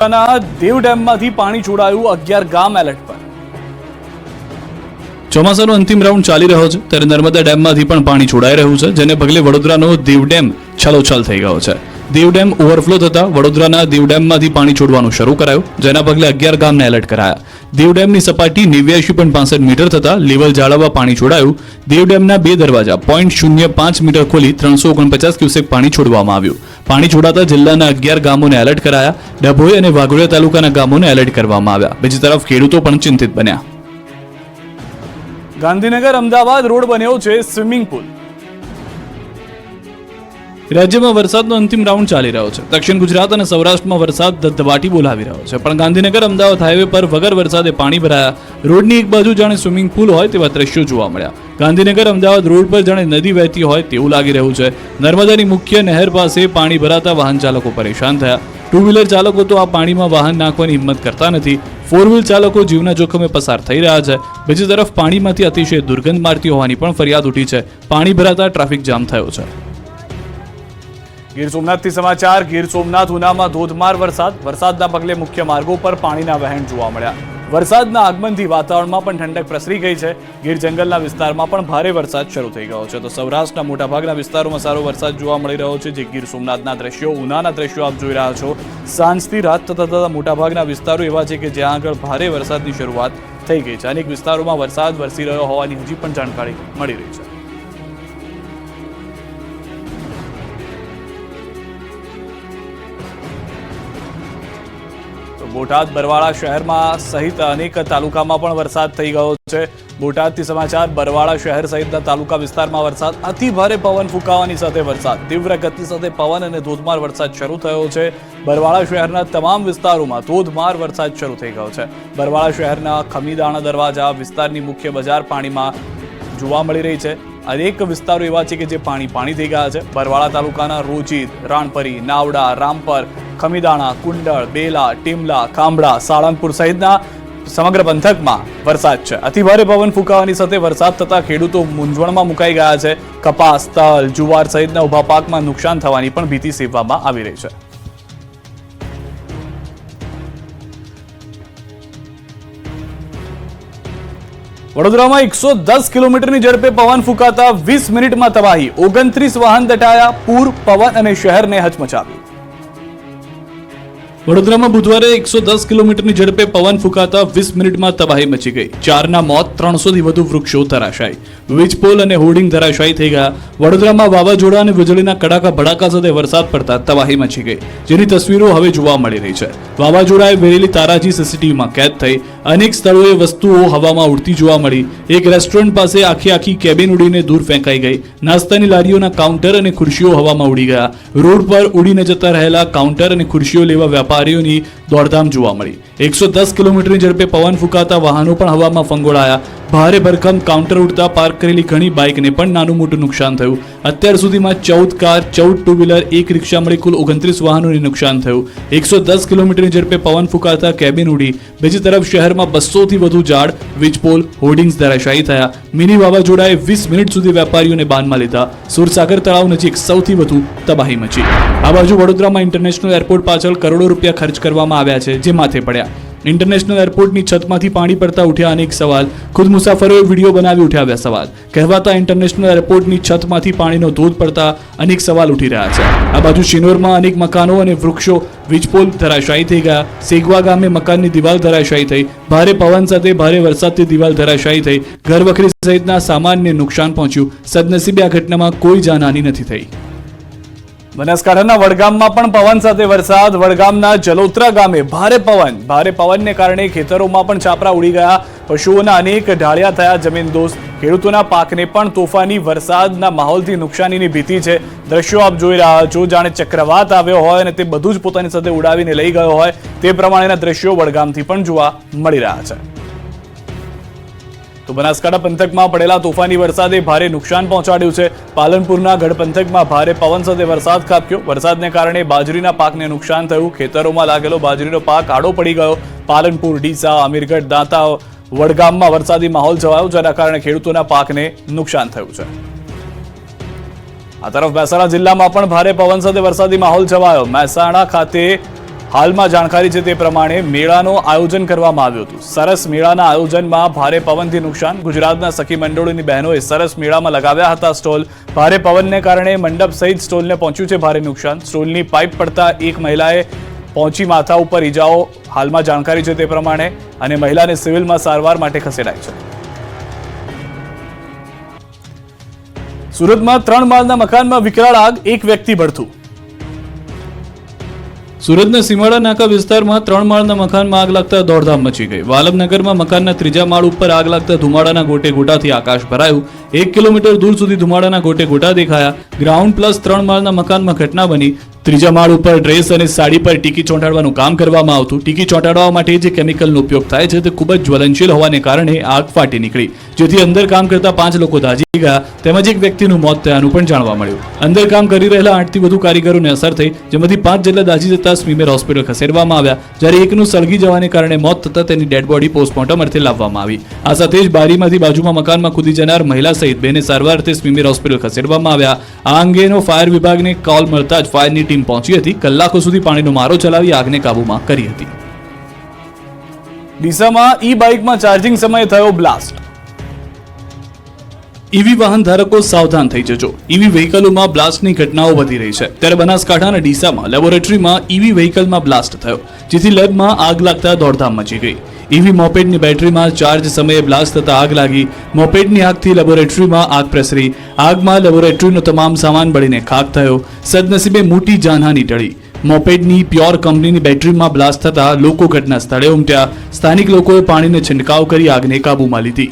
દેવ ડેમમાંથી પાણી છોડાયું, 11 ગામ એલર્ટ પર. ચોમાસાનો અંતિમ રાઉન્ડ ચાલી રહ્યો છે ત્યારે નર્મદા ડેમમાંથી પણ પાણી છોડાઈ રહ્યું છે, જેને પગલે વડોદરાનો દેવ ડેમ છલોછલ થઈ ગયો છે. દેવ ડેમ ઓવરફ્લો થતા વડોદરાના દેવ ડેમમાંથી પાણી છોડવાનું શરૂ કરાયું, જેના પગલે 11 ગામને એલર્ટ કરાયા. દેવ ડેમની સપાટી 89.65 મીટર થતા લેવલ જાળવવા પાણી છોડાયું. દેવ ડેમના 2 દરવાજા 0.05 મીટર ખોલી 349 ક્યુસેક પાણી છોડવામાં આવ્યું. પાણી છોડાતા જિલ્લાના 11 ગામોને એલર્ટ કરાયા. ડભોઈ અને વાઘોડિયા તાલુકાના ગામોને એલર્ટ કરવામાં આવ્યા. બીજી તરફ ખેડૂતો પણ ચિંતિત બન્યા. ગાંધીનગર અમદાવાદ રોડ બન્યો છે સ્વિમિંગ પુલ. રાજ્યમાં વરસાદનો અંતિમ રાઉન્ડ ચાલી રહ્યો છે. દક્ષિણ ગુજરાત અને સૌરાષ્ટ્રમાં વરસાદ ધબધબાટી બોલાવી રહ્યો છે, પણ ગાંધીનગર અમદાવાદ હાઈવે પર વગર વરસાદે પાણી ભરાયા. રોડની એક બાજુ જાણે સ્વિમિંગ પુલ હોય તેવા દ્રશ્યો જોવા મળ્યા. ગાંધીનગર અમદાવાદ રોડ પર જાણે નદી વહેતી હોય તેવું લાગી રહ્યું છે. નર્મદાની મુખ્ય નહેર પાસે પાણી ભરાતા વાહન ચાલકો પરેશાન થયા. ટુ વ્હીલર ચાલકો તો આ પાણીમાં વાહન નાખવાની હિંમત કરતા નથી. 4 વ્હીલ ચાલકો જીવના જોખમે પસાર થઈ રહ્યા છે. બીજી તરફ પાણીમાંથી અતિશય દુર્ગંધ મારતી હોવાની પણ ફરિયાદ ઉઠી છે. પાણી ભરાતા ટ્રાફિક જામ થયો છે. ગીર સોમનાથથી સમાચાર. ગીર સોમનાથ ઉનામાં ધોધમાર વરસાદ. વરસાદના પગલે મુખ્ય માર્ગો પર પાણીના વહેણ જોવા મળ્યા. વરસાદના આગમનથી વાતાવરણમાં પણ ઠંડક પ્રસરી ગઈ છે. ગીર જંગલના વિસ્તારમાં પણ ભારે વરસાદ શરૂ થઈ ગયો છે, તો સૌરાષ્ટ્રના મોટાભાગના વિસ્તારોમાં સારો વરસાદ જોવા મળી રહ્યો છે. જે ગીર સોમનાથના દ્રશ્યો, ઉનાના દ્રશ્યો આપ જોઈ રહ્યા છો. સાંજથી રાત થતા મોટાભાગના વિસ્તારો એવા છે કે જ્યાં આગળ ભારે વરસાદની શરૂઆત થઈ ગઈ છે. અનેક વિસ્તારોમાં વરસાદ વરસી રહ્યો હોવાની હજી પણ જાણકારી મળી રહી છે. બોટાદ બરવાળા શહેરમાં સહિત અનેક તાલુકામાં પણ વરસાદ થઈ ગયો છે. બોટાદથી સમાચાર. બરવાળા શહેર સહિતના તાલુકા વિસ્તારમાં વરસાદ. અતિ ભારે પવન ફૂંકાવાની સાથે વરસાદ. તીવ્ર ગતિ સાથે પવન અને ધોધમાર વરસાદ શરૂ થયો છે. બરવાળા શહેરના તમામ વિસ્તારોમાં ધોધમાર વરસાદ શરૂ થઈ ગયો છે. બરવાળા શહેરના ખમીદાણા દરવાજા વિસ્તારની મુખ્ય બજાર પાણીમાં જોવા મળી રહી છે. અનેક વિસ્તારો એવા છે કે જે પાણી થઈ ગયા છે. બરવાળા તાલુકાના રોજિદ, રાણપરી, નાવડા, રામપર, ખમીદાણા, કુંડળ, બેલા, ટીમલા, ખાંભડા, સાળંગપુર સહિતના સમગ્ર પંથકમાં વરસાદ છે. અતિભારે પવન ફૂંકાવાની સાથે વરસાદ થતા ખેડૂતો મૂંઝવણમાં મુકાઈ ગયા છે. કપાસ, તલ, જુવાર સહિતના ઉભા પાકમાં નુકસાન થવાની પણ ભીતિ સેવવામાં આવી રહી છે. વડોદરામાં 110 કિલોમીટરની ઝડપે પવન ફૂંકાતા 20 મિનિટમાં તબાહી. 29 વાહન દટાયા. પૂર, પવન અને શહેરને હચમચાવ્યું. વડોદરામાં બુધવારે 110 કિલોમીટરની ઝડપે પવન ફૂંકાતા 20 મિનિટમાં તબાહી મચી ગઈ. 4ના મોત, 300થી વધુ વૃક્ષો ધરાશાયી. વીજ પોલ અને હોર્ડિંગ ધરાશાયી થઈ ગયા. વડોદરામાં વાવાઝોડા અને વીજળીના કડાકા ભડાકા સાથે વરસાદ પડતા તબાહી મચી ગઈ, જેની તસવીરો હવે જોવા મળી રહી છે. વાવાઝોડાએ વેરેલી તારાજી સીસીટીવીમાં કેદ થઈ. અનેક સ્થળોએ વસ્તુઓ હવામાં ઉડતી જોવા મળી. એક રેસ્ટોરન્ટ પાસે આખી કેબિન ઉડીને દૂર ફેંકાઈ ગઈ. નાસ્તાની લારીઓના કાઉન્ટર અને ખુરશીઓ હવામાં ઉડી ગયા. રોડ પર ઉડીને જતા રહેલા કાઉન્ટર અને ખુરશીઓ લેવા વેપારીઓની દોડધામ જોવા મળી. 110 કિલોમીટરની ઝડપે પવન ફૂંકાતા વાહનો પણ હવામાં ફંગોળાયા. ભારે ભરખમ કાઉન્ટર ઉડતા પાર્ક કરેલી ઘણી બાઇકને પણ નાનું મોટું નુકસાન થયું. અત્યાર સુધીમાં 14 કાર, 14 ટુ વ્હીલર, 1 રિક્ષા મળી કુલ 29 વાહનોને નુકસાન થયું. 110 કિલોમીટરની ઝડપે પવન ફૂંકાતા કેબિન ઉડી. બીજી તરફ શહેરમાં 200થી વધુ ઝાડ, વીજપોલ, હોર્ડિંગ્સ ધરાશાયી થયા. મિની વાવાઝોડાએ 20 મિનિટ સુધી વેપારીઓને બાનમાં લીધા. સુરસાગર તળાવ નજીક સૌથી વધુ તબાહી મચી. આ બાજુ વડોદરામાં ઇન્ટરનેશનલ એરપોર્ટ પાછળ કરોડો રૂપિયા ખર્ચ કરવામાં આવ્યા છે, જે માથે પડ્યા. ઇન્ટરનેશનલ એરપોર્ટની છતમાંથી પાણી પડતા ઉઠ્યા અનેક સવાલ. ખુદ મુસાફરોએ વિડીયો બનાવી ઉઠાવ્યા સવાલ. કહેવાતા ઇન્ટરનેશનલ એરપોર્ટની છતમાંથી પાણીનો ધોધ પડતા અનેક સવાલ ઉઠી રહ્યા છે. આ બાજુ શિનોરમાં અનેક મકાનો અને વૃક્ષો, વીજપોલ ધરાશાયી થઈ ગયા. સેગવા ગામે મકાનની દિવાલ ધરાશાયી થઈ. ભારે પવન સાથે ભારે વરસાદથી દિવાલ ધરાશાયી થઈ. ઘરવખરી સહિતના સામાનને નુકસાન પહોંચ્યું. સદનસીબે આ ઘટનામાં કોઈ જાનહાનિ નથી થઈ. બનાસકાંઠાના વડગામમાં પણ પવન સાથે વરસાદ. વડગામના જલોત્રા ગામે ભારે પવનને કારણે ખેતરોમાં પણ છાપરા ઉડી ગયા. પશુઓના અનેક ઢાળિયા થયા જમીનદોસ્ત. ખેડૂતોના પાકને પણ તોફાની વરસાદના માહોલથી નુકસાનીની ભીતિ છે. દ્રશ્યો આપ જોઈ રહ્યા છો, જાણે ચક્રવાત આવ્યો હોય અને તે બધું જ પોતાની સાથે ઉડાવીને લઈ ગયો હોય તે પ્રમાણેના દ્રશ્યો વડગામથી પણ જોવા મળી રહ્યા છે. તો બનાસકાંઠા પંથકમાં પડેલા તોફાની વરસાદે ભારે નુકસાન પહોંચાડ્યું છે. પાલનપુરના ગઢ પંથકમાં ભારે પવન સાથે વરસાદ ખાબક્યો. વરસાદને કારણે બાજરીના પાકને નુકસાન થયું. ખેતરોમાં લાગેલો બાજરીનો પાક આડો પડી ગયો. પાલનપુર, ડીસા, અમીરગઢ, દાંતા, વડગામમાં વરસાદી માહોલ છવાયો, જેના કારણે ખેડૂતોના પાકને નુકસાન થયું છે. આ તરફ મહેસાણા જિલ્લામાં પણ ભારે પવન સાથે વરસાદી માહોલ છવાયો. મહેસાણા ખાતે હાલમાં જાણકારી છે તે પ્રમાણે મેળાનું આયોજન કરવામાં આવ્યું હતું. સરસ મેળાના આયોજનમાં ભારે પવનથી નુકસાન. ગુજરાતના સખી મંડળોની બહેનોએ સરસ મેળામાં લગાવ્યા હતા સ્ટોલ. ભારે પવનને કારણે મંડપ સહિત સ્ટોલને પહોંચ્યું છે ભારે નુકસાન. સ્ટોલની પાઇપ પડતા એક મહિલાએ પહોંચી માથા ઉપર ઈજાઓ. હાલમાં જાણકારી છે તે પ્રમાણે અને મહિલાને સિવિલમાં સારવાર માટે ખસેડાઈ છે. સુરતમાં 3 માળના મકાનમાં વિકરાળ આગ, એક વ્યક્તિ ભડથું. સુરતના સીમાડા નાકા વિસ્તારમાં 3 માળના મકાનમાં આગ લાગતા દોડધામ મચી ગઈ. વાલમનગરમાં મકાનના 3જા માળ ઉપર આગ લાગતા ધુમાડાના ગોટે ગોટાથી આકાશ ભરાયું. 1 કિલોમીટર દૂર સુધી ધુમાડાના ગોટે ગોટા દેખાયા. ગ્રાઉન્ડ પ્લસ 3 માળના મકાનમાં ઘટના બની. 3જા માળ ઉપર ડ્રેસ અને સાડી પર ટીકી ચોંટાડવાનું કામ કરવામાં આવતું. ટીકી ચોંટાડવા માટે જે કેમિકલનો ઉપયોગ થાય છે તે ખૂબ જ જ્વલનશીલ હોવાને કારણે આગ ફાટી નીકળી, જેથી અંદર કામ કરતા 5 લોકો દાઝી ગયા તેમજ એક વ્યક્તિનું મોત થયાનું પણ જાણવા મળ્યું. અંદર કામ કરી રહેલા 8 થી વધુ કારીગરોને અસર થઈ, જેમાંથી 5 જેટલા દાઝી જતા સ્મીમેર હોસ્પિટલ ખસેડવામાં આવ્યા, જ્યારે એકનું સળગી જવાને કારણે મોત થતા તેની ડેડ બોડી પોસ્ટમોર્ટમ અર્થે લાવવામાં આવી. આ સાથે જ બારીમાંથી બાજુમાં મકાનમાં કૂદી જનાર મહિલા સહિત બેને સારવાર અર્થે સ્મીમેર હોસ્પિટલ ખસેડવામાં આવ્યા. આ અંગેનો ફાયર વિભાગને કોલ મળતા જ ફાયરની ટીમ પહોંચી હતી. કલાકો સુધી પાણીનો મારો ચલાવી આગને કાબૂમાં કરી હતી. ડીસામાં ઈ બાઇકમાં ચાર્જિંગ સમયે થયો બ્લાસ્ટ. ઈવી વાહન ધારકો સાવધાન થઈ જજો. ઈવી વ્હીકલોમાં બ્લાસ્ટની ઘટનાઓ વધી રહી છે. ત્યારે બનાસકાંઠાના ડીસામાં લેબોરેટરીમાં ઈવી વ્હીકલમાં બ્લાસ્ટ થયો, જેથી લેબમાં આગ લાગતા દોડધામ મચી ગઈ. ઈવી મોપેડની બેટરીમાં ચાર્જ સમયે બ્લાસ્ટ થતા આગ લાગી. મોપેડની આગથી લેબોરેટરીમાં આગ પ્રસરી. આગમાં લેબોરેટરીનો તમામ સામાન બળીને ખાક થયો. સદનસીબે મોટી જાનહાની ટળી. મોપેડની પ્યોર કંપનીની બેટરીમાં બ્લાસ્ટ થતા લોકો ઘટના સ્થળે ઉમટ્યા. સ્થાનિક લોકોએ પાણીનો છંટકાવ કરી આગને કાબૂમાં લીધી.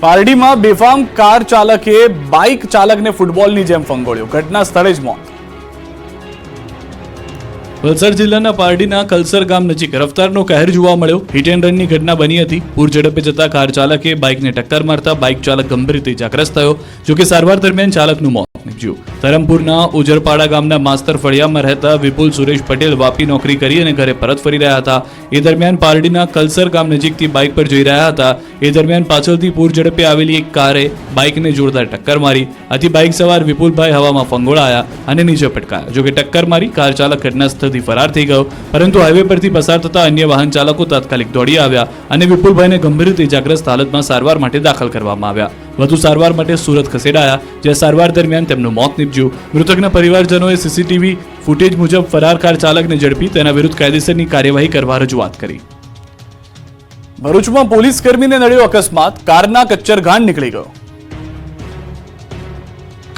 પારડીમાં બેફામ કાર ચાલકે બાઇક ચાલકને ફૂટબોલની જેમ ફંગોળ્યો, ઘટના સ્થળે જ મોત. વલસાડ જિલ્લાના પારડીના કલસર ગામ નજીક રફતારનો કહેર જોવા મળ્યો. હિટ એન્ડ રનની ઘટના બની હતી. પૂર ઝડપે જતા કાર ચાલકે બાઇકને ટક્કર મારતા બાઇક ચાલક ગંભીર રીતે ઇજાગ્રસ્ત થયો, જોકે સારવાર દરમિયાન ચાલકનું મોત નીપજ્યું. ધરમપુરના ઉજરપાડા ગામના માસ્તર ફળિયામાં રહેતા વિપુલ સુરેશ પટેલ વાપી નોકરી કરી અને ઘરે પરત ફરી રહ્યા હતા. એ દરમિયાન પારડીના કલસર ગામ નજીકથી બાઇક પર જઈ રહ્યા હતા. એ દરમિયાન પાછળથી પૂર ઝડપે આવેલી એક કારે બાઇકને જોરદાર ટક્કર મારી. આથી બાઇક સવાર વિપુલભાઈ હવામાં ફંગોળાયા અને નીચે પટકાયા, જોકે ટક્કર મારી કાર ચાલક ઘટના સ્થળથી ફરાર થઈ ગયો. પરંતુ હાઈવે પરથી પસાર થતા અન્ય વાહન ચાલકો તાત્કાલિક દોડી આવ્યા અને વિપુલભાઈને ગંભીર રીતે ઇજાગ્રસ્ત હાલતમાં સારવાર માટે દાખલ કરવામાં આવ્યા. વધુ સારવાર માટે સુરત ખસેડાયા, જ્યાં સારવાર દરમિયાન તેમનું મોત નીપજ્યું. મૃતકના પરિવારજનોએ સીસીટીવી ફૂટેજ મુજબ ફરાર કાર ચાલકને ઝડપી તેના વિરુદ્ધ કાયદેસરની કાર્યવાહી કરવા રજૂઆત કરી. ભરૂચમાં પોલીસ કર્મીને નડ્યો અકસ્માત, કારના કચ્ચરઘાણ નીકળી ગયો.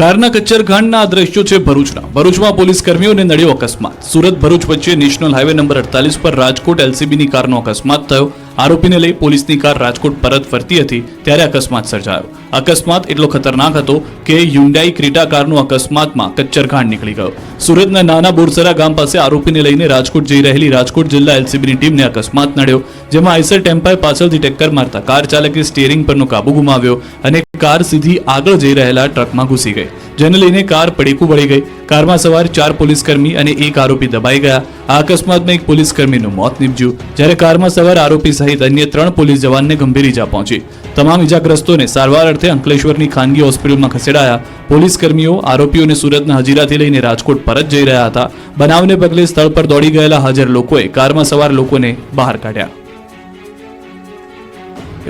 કારના કચ્ચરઘાણના આ દ્રશ્યો છે ભરૂચના. ભરૂચમાં પોલીસ કર્મીઓને નડ્યો અકસ્માત. સુરત ભરૂચ વચ્ચે નેશનલ હાઈવે નંબર 48 પર રાજકોટ એલસીબીની કારનો અકસ્માત થયો. આરોપીને લઈ પોલીસની કાર રાજકોટ પરત ફરતી હતી ત્યારે અકસ્માત સર્જાયો. અકસ્માત એટલો ખતરનાક હતો કે હ્યુન્ડાઈ ક્રેટા કારનો અકસ્માતમાં કચ્ચરઘાણ નીકળી ગયો. સુરતના નાના બોરસરા ગામ પાસે આરોપીને લઈને રાજકોટ જઈ રહેલી રાજકોટ જિલ્લા એલસીબીની ટીમને અકસ્માત નડ્યો, જેમાં આઈસર ટેમ્પાએ પાછળથી ટક્કર મારતા કાર ચાલકે સ્ટીયરિંગ પરનો કાબુ ગુમાવ્યો અને કાર સીધી આગળ જઈ રહેલા ટ્રકમાં ઘૂસી ગઈ, જેને લઈને કાર પડેકું વળી ગઈ. કારમાં સવાર 4 પોલીસકર્મી અને એક આરોપી દબાઈ ગયા. આ અકસ્માતમાં એક પોલીસકર્મીનું મોત નીપજ્યું, જ્યારે કારમાં સવાર આરોપી સહિત અન્ય 3 પોલીસ જવાનને ગંભીર ઈજા પહોંચી. તમામ ઈજાગ્રસ્તોને સારવાર અર્થે અંકલેશ્વરની ખાનગી હોસ્પિટલમાં ખસેડાયા. પોલીસકર્મીઓ આરોપીઓને સુરતના હજીરાથી લઈને રાજકોટ પરત જઈ રહ્યા હતા. બનાવને પગલે સ્થળ પર દોડી ગયેલા હાજર લોકોએ કારમાં સવાર લોકોને બહાર કાઢ્યા.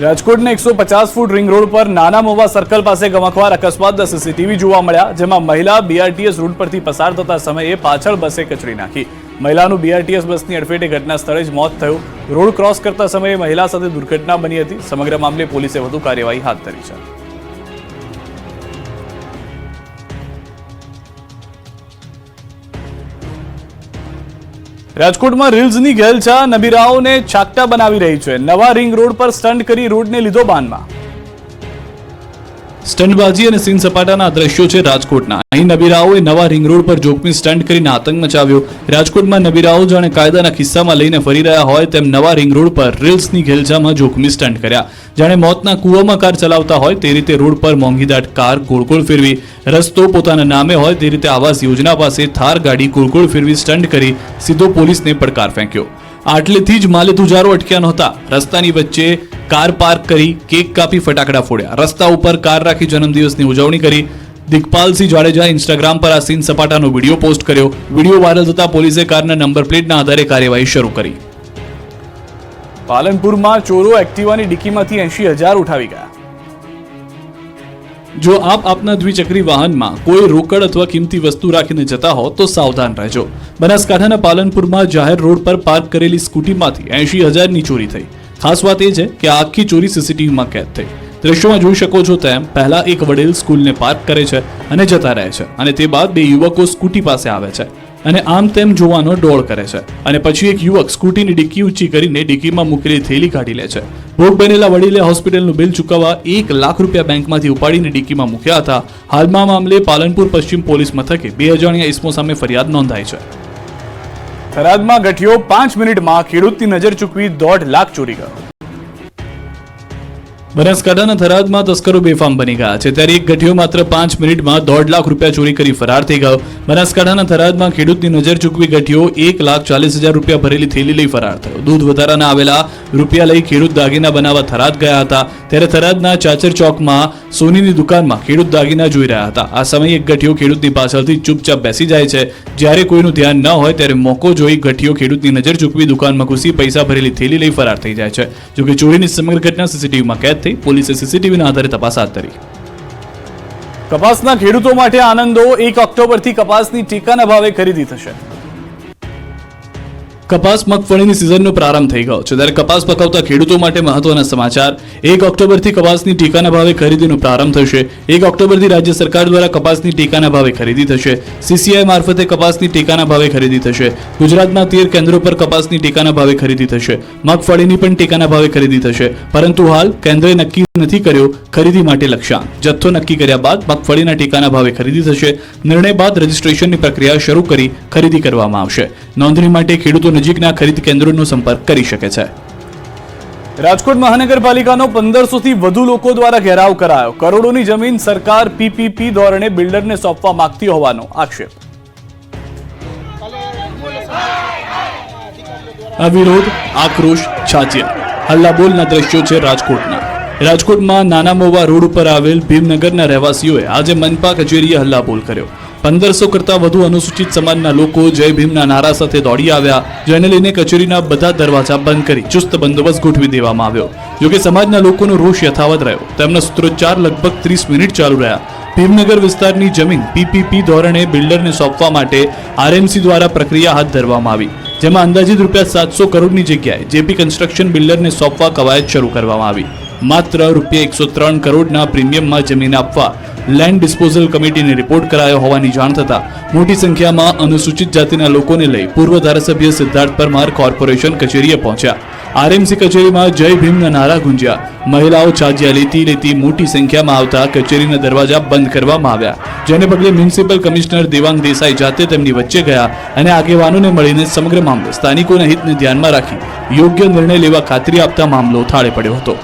રાજકોટના 150 ફૂટ રિંગ રોડ પર નાના મોવા સર્કલ પાસે ગમખ્વાર અકસ્માતના સીસીટીવી જોવા મળ્યા, જેમાં મહિલા બીઆરટીએસ રૂટ પરથી પસાર થતા સમયે પાછળ બસે કચડી નાખી. મહિલાનું બીઆરટીએસ બસની અડફેટે ઘટના સ્થળે જ મોત થયું. રોડ ક્રોસ કરતા સમયે મહિલા સાથે દુર્ઘટના બની હતી. સમગ્ર મામલે પોલીસે વધુ કાર્યવાહી હાથ ધરી છે. રાજકોટમાં રીલ્સની ઘેલછા નબીરાઓને છાકટા બનાવી રહી છે. નવા રિંગ રોડ પર સ્ટન્ટ કરી રોડને લીધો બાનમાં. સ્ટન્ટબાજી અને સીન સપાટાના દ્રશ્યો છે રાજકોટના. અહીં નબીરાઓએ નવા રિંગ રોડ પર જોખમી સ્ટન્ટ કરીને આતંક મચાવ્યો. રાજકોટમાં નબીરાઓ જાણે કાયદાના ખિસ્સામાં લઈને ફરી રહ્યા હોય તેમ નવા રિંગ રોડ પર રીલ્સની ઘેલછામાં જોખમી સ્ટન્ટ કર્યા. જાણે મોતના કૂવામાં કાર ચલાવતા હોય તે રીતે રોડ પર મોંઘીદાટ કાર ગોળ ગોળ ફેરવી, રસ્તો પોતાના નામે હોય તે રીતે આવાસ યોજના પાસે થાર ગાડી ગોળ ગોળ ફેરવી સ્ટન્ટ કરી સીધો પોલીસને પડકાર ફેંક્યો. આટલેથી જ માલે તુજારો અટક્યા નહોતા. રસ્તાની વચ્ચે કાર પાર્ક કરી કેક કાપી ફટાકડા ફોડ્યા. રસ્તા ઉપર કાર રાખી જન્મદિવસની ઉજવણી કરી. દિગ્પાલસિંહ જાડેજા ઇન્સ્ટાગ્રામ પર આ સીન સપાટાનો વિડીયો પોસ્ટ કર્યો. વિડીયો વાયરલ થતા પોલીસે કારના નંબર પ્લેટના આધારે કાર્યવાહી શરૂ કરી. પાલનપુરમાં ચોરો એક્ટિવાની ડિક્કીમાંથી 80,000 ઉઠાવી ગયા. જો આપ આપના દ્વિચક્રી વાહનમાં કોઈ રોકડ અથવા કિંમતી વસ્તુ રાખીને જતા હો તો સાવધાન રહેજો. બનાસકાંઠાના પાલનપુરમાં જાહેર રોડ પર પાર્ક કરેલી સ્કૂટીમાંથી 80,000ની ચોરી થઈ. ખાસ વાત એ છે કે આ આખી ચોરી સીસીટીવીમાં કેદ થઈ. દ્રશ્યોમાં જોઈ શકો છો તેમ પહેલા એક વડીલ સ્કૂલને પાર્ક કરે છે અને જતા રહે છે, અને તે બાદ બે યુવકો સ્કૂટી પાસે આવે છે અને આમ તેમ જોવાનો ડોળ કરે છે, અને પછી એક યુવક સ્કૂટીની ડિક્કી ઊંચી કરીને ડિક્કીમાં મૂકેલી થેલી કાઢી લે છે. ભોગ બનેલા વડીલે હોસ્પિટલનું બિલ ચૂકવવા 1 લાખ રૂપિયા બેંકમાંથી ઉપાડીને ડિક્કીમાં મૂક્યા હતા. હાલમાં મામલે પાલનપુર પશ્ચિમ પોલીસ મથકે 2 અજાણ્યા ઇસમો સામે ફરિયાદ નોંધાઈ છે. થરાદમાં ગઠિયો 5 મિનિટમાં ખેડૂતની નજર ચૂકવી 1.5 લાખ ચોરી ગયો. બનાસકાંઠાના થરાદમાં તસ્કરો બેફામ બની ગયા છે, ત્યારે એક ગઠિયો માત્ર 5 મિનિટમાં 1.5 લાખ રૂપિયા ચોરી કરી ફરાર થઈ ગયો. બનાસકાંઠાના થરાદમાં ખેડૂતની નજર ચૂકવી ગઠિયો 1,40,000 રૂપિયા ભરેલી થેલી લઈ ફરાર થયો. દૂધ વધારાના આવેલા રૂપિયા લઈ ખેડૂત દાગીના બનાવવા થરાદ ગયા હતા, ત્યારે થરાદના ચાચર ચોકમાં સોનીની દુકાનમાં ખેડૂત દાગીના જોઈ રહ્યા હતા. આ સમયે એક ગઠિયો ખેડૂતની પાછળથી ચૂપચાપ બેસી જાય છે. જ્યારે કોઈનું ધ્યાન ન હોય ત્યારે મોકો જોઈ ગઠિયો ખેડૂતની નજર ચૂકવી દુકાનમાં ઘૂસી પૈસા ભરેલી થેલી લઈ ફરાર થઈ જાય છે. જોકે ચોરીની સમગ્ર ઘટના સીસીટીવીમાં કેદ થઈ. પોલીસે સીસીટીવીના આધારે તપાસ હાથ ધરી. કપાસના ખેડૂતો માટે આનંદો. 1 ઓક્ટોબરથી કપાસની ટેકાના ભાવે ખરીદી થશે. કપાસ મગફળીની સિઝનનો પ્રારંભ થઈ ગયો છે, ત્યારે કપાસ પકવતા ખેડૂતો માટે મહત્વના સમાચાર. 1 ઓક્ટોબરથી કપાસની ટેકાના ભાવે ખરીદીનો પ્રારંભ થશે. 1 ઓક્ટોબરથી રાજ્ય સરકાર દ્વારા કપાસની ટેકાના ભાવે ખરીદી થશે. CCI મારફતે કપાસની ટેકાના ભાવે ખરીદી થશે. ગુજરાતમાં 13 કેન્દ્રો પર કપાસની ટેકાના ભાવે ખરીદી થશે. મગફળીની પણ ટેકાના ભાવે ખરીદી થશે, પરંતુ હાલ કેન્દ્રએ નક્કી નથી કર્યો ખરીદી માટે લક્ષ્યાંક. જથ્થો નક્કી કર્યા બાદ મગફળીના ટેકાના ભાવે ખરીદી થશે. નિર્ણય બાદ રજીસ્ટ્રેશનની પ્રક્રિયા શરૂ કરી ખરીદી કરવામાં આવશે. નોંધણી માટે ખેડૂતો નજીકના ખરીદ કેન્દ્રોનો સંપર્ક કરી શકે છે. રાજકોટ મહાનગરપાલિકાનો 1500 થી વધુ લોકો દ્વારા ઘેરાવ કરાયો. કરોડોની જમીન સરકાર PPP ધોરણે બિલ્ડરને સોંપવા માંગતી હોવાનો આક્ષેપ. આ વિરોધ, આક્રોશ, છાતિયા, હલ્લાબોલના દ્રશ્યો છે રાજકોટના. રાજકોટમાં નાના મોવા રોડ ઉપર આવેલ ભીમનગરના રહેવાસીઓએ આજે મનપા કચેરીએ હલ્લાબોલ કર્યો. 1500 કરતા વધુ અનુસૂચિત સમાજના લોકો જય ભીમના નારા સાથે દોડી આવ્યા, જેને લઈને કચેરીના બધા દરવાજા બંધ કરી ચુસ્ત બંદોબસ્ત ગોઠવી દેવામાં આવ્યો. જોકે સમાજના લોકોનો રોષ યથાવત રહ્યો. તેમના સૂત્રોચ્ચાર લગભગ 30 મિનિટ ચાલુ રહ્યા. ભીમનગર વિસ્તારની જમીન PPP ધોરણે બિલ્ડરને સોંપવા માટે RMC દ્વારા પ્રક્રિયા હાથ ધરવામાં આવી, જેમાં અંદાજિત ₹700 કરોડની જગ્યાએ JP કન્સ્ટ્રક્શન બિલ્ડરને સોંપવા કવાયત શરૂ કરવામાં આવી. માત્ર ₹103 કરોડના પ્રીમિયમમાં જમીન આપવા લેન્ડ ડિસ્પોઝલ કમિટીને રિપોર્ટ કરાયો હોવાની જાણ થતાં મોટી સંખ્યામાં અનુસૂચિત જાતિના લોકોને લઈ પૂર્વ ધારાસભ્ય સિદ્ધાર્થ પરમાર કોર્પોરેશન કચેરીએ પહોંચ્યા. RMC કચેરીમાં જય ભીમના નારા ગુંજ્યા. મહિલાઓ છાજિયા લેતી મોટી સંખ્યામાં આવતા કચેરીના દરવાજા બંધ કરવામાં આવ્યા, જેને પગલે મ્યુનિસિપલ કમિશનર દેવાંગ દેસાઈ જાતે તેમની વચ્ચે ગયા અને આગેવાનોને મળીને સમગ્ર મામલે સ્થાનિકોના હિતને ધ્યાનમાં રાખી યોગ્ય નિર્ણય લેવા ખાતરી આપતા મામલો થાળે પડ્યો હતો.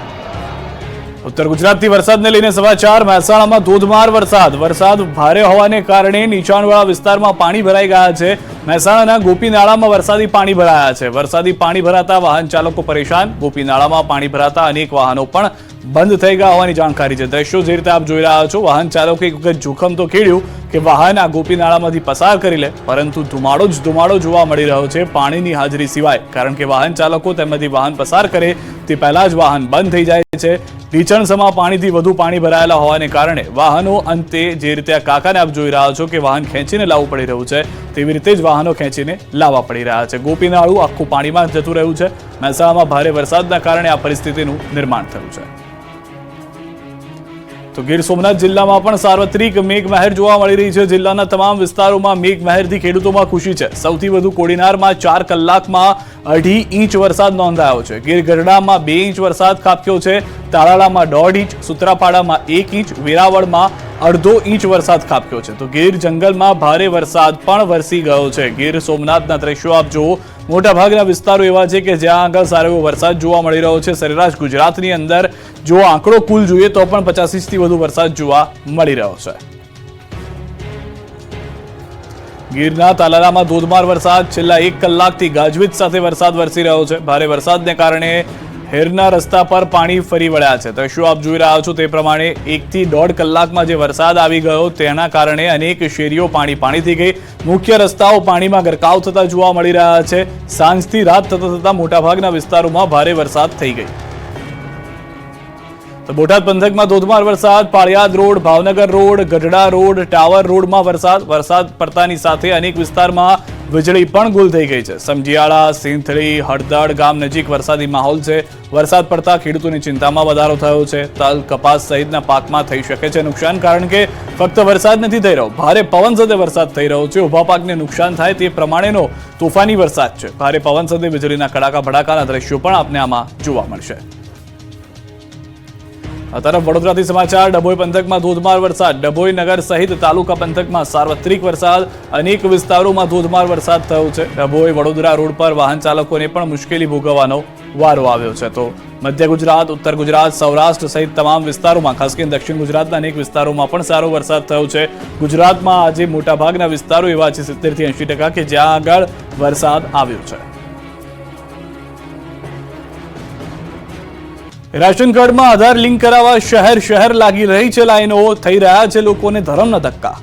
ઉત્તર ગુજરાતથી વરસાદને લઈને સમાચાર. મહેસાણામાં ધોધમાર વરસાદ ભારે હોવાને કારણે નીચાણવાળા વિસ્તારમાં પાણી ભરાઈ ગયા છે. મહેસાણાના ગોપીનાળામાં વરસાદી પાણી ભરાયા છે. વરસાદી પાણી ભરાતા વાહન ચાલકો પરેશાન. ગોપીનાળામાં પાણી ભરાતા અનેક વાહનો પણ બંધ થઈ ગયા હોવાની જાણકારી છે. દ્રશ્યો જે રીતે આપ જોઈ રહ્યા છો, વાહન ચાલકો એક વખત જોખમ તો ખેડ્યું કે વાહન આ ગોપીનાળામાંથી પસાર કરી લે, પરંતુ ધુમાડો જોવા મળી રહ્યો છે પાણીની હાજરી સિવાય. કારણ કે વાહન ચાલકો તેમાંથી વાહન પસાર કરે તે પહેલા જ વાહન બંધ થઈ જાય છે. ઢીચણસમાં પાણીથી વધુ પાણી ભરાયેલા હોવાને કારણે વાહનો અંતે જે રીતે આ કાકાને આપ જોઈ રહ્યા છો કે વાહન ખેંચીને લાવવું પડી રહ્યું છે, તેવી રીતે જ વાહનો ખેંચીને લાવવા પડી રહ્યા છે. ગોપીનાળું આખું પાણીમાં જતું રહ્યું છે. મહેસાણામાં ભારે વરસાદના કારણે આ પરિસ્થિતિનું નિર્માણ થયું છે. તો ગીર સોમનાથ જિલ્લામાં પણ સાર્વત્રિક મેઘમહેર જોવા મળી રહી છે. જિલ્લાના તમામ વિસ્તારોમાં મેઘમહેરથી ખેડૂતોમાં ખુશી છે. સૌથી વધુ કોડીનારમાં 4 કલાકમાં 2.5 ઇંચ વરસાદ નોંધાયો છે. ગીર ગઢડામાં 2 ઇંચ વરસાદ ખાબક્યો છે. તાલાળામાં 1.5 ઇંચ, સૂત્રાપાડામાં 1 ઇંચ, વેરાવળમાં 1/2 ઇંચ વરસાદ ખાબક્યો છે. તો ગીર જંગલમાં ભારે વરસાદ પણ વરસી ગયો છે. ગીર સોમનાથના દ્રશ્યો આપ જુઓ. મોટાભાગના વિસ્તારો એવા છે કે જ્યાં આગળ સારો એવો વરસાદ જોવા મળી રહ્યો છે. સરેરાશ ગુજરાતની અંદર જો આંકડો કુલ જોઈએ તો પણ 85 ઇંચથી વધુ વરસાદ જોવા મળી રહ્યો છે. ગીરના તાલાળામાં ધોધમાર વરસાદ. છેલ્લા 1 કલાકથી ગાજવીજ સાથે વરસાદ વરસી રહ્યો છે. ભારે વરસાદને કારણે હેરના રસ્તા પર પાણી ફરી વળ્યા છે. દ્રશ્યો આપ જોઈ રહ્યા છો તે પ્રમાણે 1 થી 1.5 કલાકમાં જે વરસાદ આવી ગયો તેના કારણે અનેક શેરીઓ પાણી થઈ ગઈ. મુખ્ય રસ્તાઓ પાણીમાં ગરકાવ થતા જોવા મળી રહ્યા છે. સાંજથી રાત થતા મોટાભાગના વિસ્તારોમાં ભારે વરસાદ થઈ ગઈ. તો બોટાદ પંથકમાં ધોધમાર વરસાદ. Paliyad road, Bhavnagar road, Gadhada road, tower રોડમાં વરસાદ પડતાની સાથે અનેક વિસ્તારમાં વીજળી પણ ગુલ થઈ ગઈ છે. સમજીયાળા, સિંથળી, હળદડ ગામ નજીક વરસાદી માહોલ છે. વરસાદ પડતા ખેડૂતોની ચિંતામાં વધારો થયો છે. તલ, કપાસ સહિતના પાકમાં થઈ શકે છે નુકસાન, કારણ કે ફક્ત વરસાદ નથી થઈ રહ્યો, ભારે પવન સાથે વરસાદ થઈ રહ્યો છે. ઉભા પાકને નુકસાન થાય તે પ્રમાણેનો તોફાની વરસાદ છે. ભારે પવન સાથે વીજળીના કડાકા ભડાકાના દ્રશ્યો પણ આપને આમાં જોવા મળશે. આ તરફ વડોદરાથી સમાચાર. ડભોઈ પંથકમાં ધોધમાર વરસાદ. ડભોઈ નગર સહિત તાલુકા પંથકમાં સાર્વત્રિક વરસાદ. અનેક વિસ્તારોમાં ધોધમાર વરસાદ થયો છે. ડભોઈ વડોદરા રોડ પર વાહન ચાલકોને પણ મુશ્કેલી ભોગવવાનો વારો આવ્યો છે. તો મધ્ય ગુજરાત, ઉત્તર ગુજરાત, સૌરાષ્ટ્ર સહિત તમામ વિસ્તારોમાં, ખાસ કરીને દક્ષિણ ગુજરાતના અનેક વિસ્તારોમાં પણ સારો વરસાદ થયો છે. ગુજરાતમાં આજે મોટાભાગના વિસ્તારો એવા છે 70 થી 80% કે જ્યાં આગળ વરસાદ આવ્યો છે. રાશન કાર્ડમાં આધાર લિંક કરાવવા શહેર લાગી રહી છે લાઈનો. થઈ રહ્યા છે લોકોને ધરમના ધક્કા.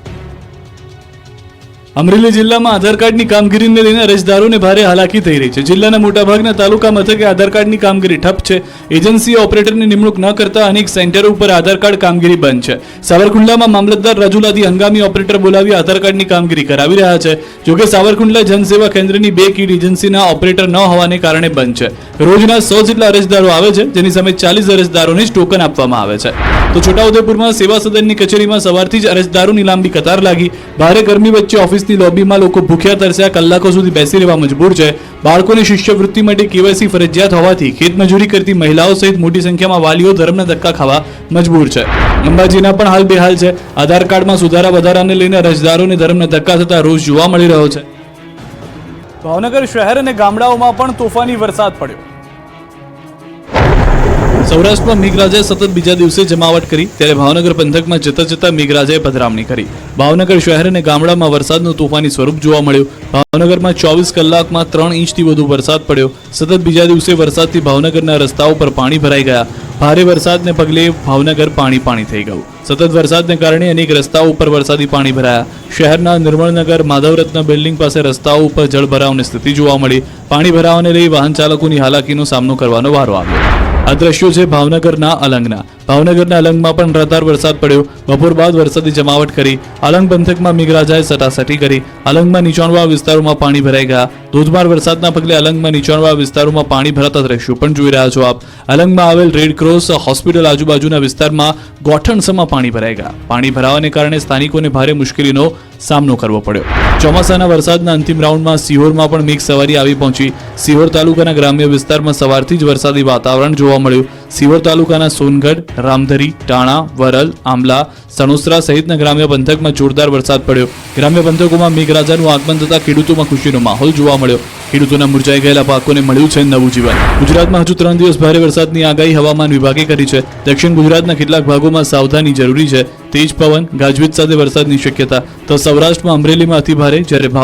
અમરેલી જિલ્લામાં આધાર કાર્ડની કામગીરીને લઈને અરજદારોને ભારે હાલાકી થઈ રહી છે. જિલ્લાના મોટાભાગના તાલુકા મથકે આધાર કાર્ડની કામગીરી ઠપ છે. એજન્સી ઓપરેટરની નિમણૂક ન કરતા અનેક સેન્ટરો ઉપર આધાર કાર્ડ કામગીરી બંધ છે. સાવરકુંડલામાં મામલતદાર રાજુલાથી હંગામી ઓપરેટર બોલાવી આધાર કાર્ડની કામગીરી કરાવી રહ્યા છે. જોકે સાવરકુંડલા જનસેવા કેન્દ્રની 2 કીડ એજન્સીના ઓપરેટર ન હોવાને કારણે બંધ છે. રોજના 100 જેટલા અરજદારો આવે છે, જેની સામે 40 અરજદારોને જ ટોકન આપવામાં આવે છે. તો છોટાઉદેપુરમાં સેવા સદનની કચેરીમાં સવારથી જ અરજદારોની લાંબી કતાર લાગી. ભારે ગરમી વચ્ચે ઓફિસની લોબીમાં લોકો ભૂખ્યા તરસ્યા કલાકો સુધી બેસી રહેવા મજબૂર છે. બાળકોની શિષ્યવૃત્તિ માટે કેવાયસી ફરજિયાત હોવાથી ખેતમજૂરી કરતી મહિલાઓ સહિત મોટી સંખ્યામાં વાલીઓ ધરમના ધક્કા ખાવા મજબૂર છે. અંબાજીના પણ હાલ બેહાલ છે. આધાર કાર્ડમાં સુધારા વધારાને લઈને અરજદારોને ધરમના ધક્કા થતા રોજ જોવા મળી રહ્યો છે. ભાવનગર શહેર અને ગામડાઓમાં પણ તોફાની વરસાદ પડ્યો. સૌરાષ્ટ્રમાં મેઘરાજાએ સતત બીજા દિવસે જમાવટ કરી, ત્યારે ભાવનગર પંથકમાં જતા મેઘરાજાએ પધરામણી કરી. ભાવનગર શહેર અને ગામડામાં વરસાદનું તોફાની સ્વરૂપ જોવા મળ્યું. ભાવનગરમાં 24 કલાકમાં 3 ઇંચથી વધુ વરસાદ પડ્યો. સતત બીજા દિવસે વરસાદથી ભાવનગરના રસ્તાઓ પર પાણી ભરાઈ ગયા. ભારે વરસાદને પગલે ભાવનગર પાણી થઈ ગયું. સતત વરસાદને કારણે અનેક રસ્તાઓ ઉપર વરસાદી પાણી ભરાયા. શહેરના નિર્મળનગર, માધવરત્ન બિલ્ડિંગ પાસે રસ્તાઓ ઉપર જળભરાવની સ્થિતિ જોવા મળી. પાણી ભરાવાને લઈ વાહન ચાલકોની હાલાકીનો સામનો કરવાનો વારો આવ્યો. આ દ્રશ્યો છે ભાવનગરના અલંગના. ભાવનગરના અલંગમાં પણ રાતભર વરસાદ પડ્યો. બપોર બાદ વરસાદી જમાવટ કરી. અલંગ પંથકમાં મેઘરાજાએ સટાસટી કરી. અલંગમાં નીચાણવાળા વિસ્તારોમાં પાણી ભરાઈ ગયા. ધોધમાર વરસાદના પગલે અલંગમાં નીચાણવાળા વિસ્તારોમાં પાણી ભરાતા દ્રશ્યો પણ જોઈ રહ્યા છો આપ. અલંગમાં આવેલ રેડ ક્રોસ હોસ્પિટલ આજુબાજુના વિસ્તારમાં ગોઠણસમાં પાણી ભરાઈ ગયા. પાણી ભરાવાને કારણે સ્થાનિકોને ભારે મુશ્કેલીનો સામનો કરવો પડ્યો. ચોમાસાના વરસાદના અંતિમ રાઉન્ડમાં સિહોરમાં પણ મેઘ સવારી આવી પહોંચી. સિહોર તાલુકાના ગ્રામ્ય વિસ્તારમાં સવારથી જ વરસાદી વાતાવરણ જોવા મળ્યું. સિહોર તાલુકાના સોનગઢ, રામધરી, ટાણા, વરલ, આંબલા, સણોસરા સહિતના ગ્રામ્ય પંથકમાં જોરદાર વરસાદ પડ્યો. ગ્રામ્ય પંથકોમાં મેઘરાજાનું આગમન થતા ખેડૂતોમાં ખુશીનો માહોલ જોવા મળ્યો. ખેડૂતોના મુરઝાઈ ગયેલા પાકોને મળ્યું છે નવું જીવન. ગુજરાતમાં હજુ 3 દિવસ ભારે વરસાદની આગાહી હવામાન વિભાગે કરી છે. દક્ષિણ ગુજરાતના કેટલાક ભાગોમાં સાવધાની જરૂરી છે. તેજ પવન, ગાજવીજ સાથે વરસાદની શક્યતા. તો સૌરાષ્ટ્રમાં અમરેલીમાં અતિભારે, જ્યારે